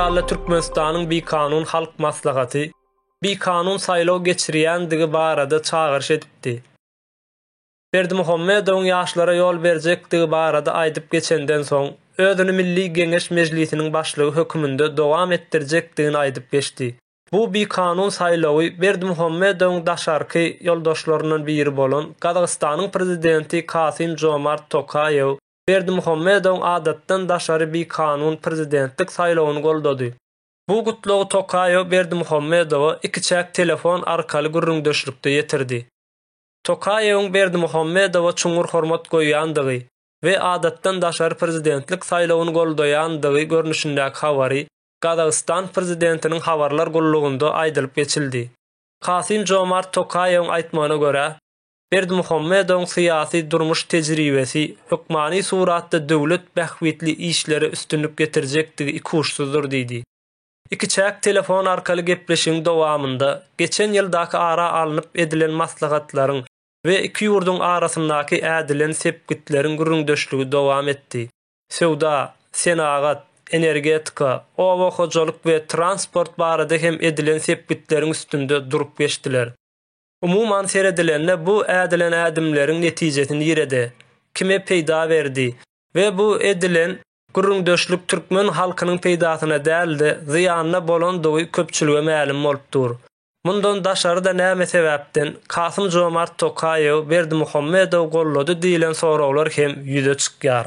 ýaly Türkmenistanyň bir kanun halk maslahaty bir kanun saýlaw geçirýändigi barada çağırış edipdi. Berdimuhammedowyň ýaşlara ýol berjekdigi barada aýdyp geçenden soň özüni Milli Geňeş Mejlisiniň başlygy hökmünde dowam etdirjekdigini aýdyp geçdi. Bu bir kanun saýlawy Berdimuhammedowyň daşarky ýoldaşlaryndan biri bolan Gazagystanyň prezidenti Kasym-Jomart Tokaýew Berdimuhammedowyň adatdan daşary bir kanun prezidentlik saýlawyny goldady. Bu gutlagy Tokaýew Berdimuhammedowa iki çäk telefon arkaly gürrüňdeşlikde ýetirdi. Tokaýewiň Berdimuhammedowa çuňur hormat goýýandygy we adatdan daşary prezidentlik saýlawyny goldaýandygy görnüşindäki habary Gazagystan prezidentiniň habarlar gullugynda aýdylyp geçildi. Kasym-Jomart Tokaýewiň aýtmagyna görä, Berdimuhammedowyň syýasy durmuş tejribesi hökmani suratda döwlet bähwitli işleri üstünlük getirjekdigi iki uçsuzdur diýdi. İki çäk telefon arkaly gepleşiň dowamında geçen ýyldaky ara alınıp edilen maslahatlaryň we iki ýurduň arasyndaky ädilen sepgitleriň gürrüňdeşligi dowam etdi. Sewda, senagat, energetika, owa hojalyk we transport barada hem edilen sepgitleriň üstünde durup geçdiler. Umuman seredilende bu ädilen ädimleriň netijesini ýerede kime peýda berdi we bu edilen gürrüňdeşlik türkmen halkynyň peýdasyna däldi, ziyanyna bolandygy köpçülige ma'lum bolupdyr. Mundan daşary da näme sebäpden Kasym-Jomart Tokaýew Berdimuhammedow gollady diýilen sorawlar hem ýüze çykýar.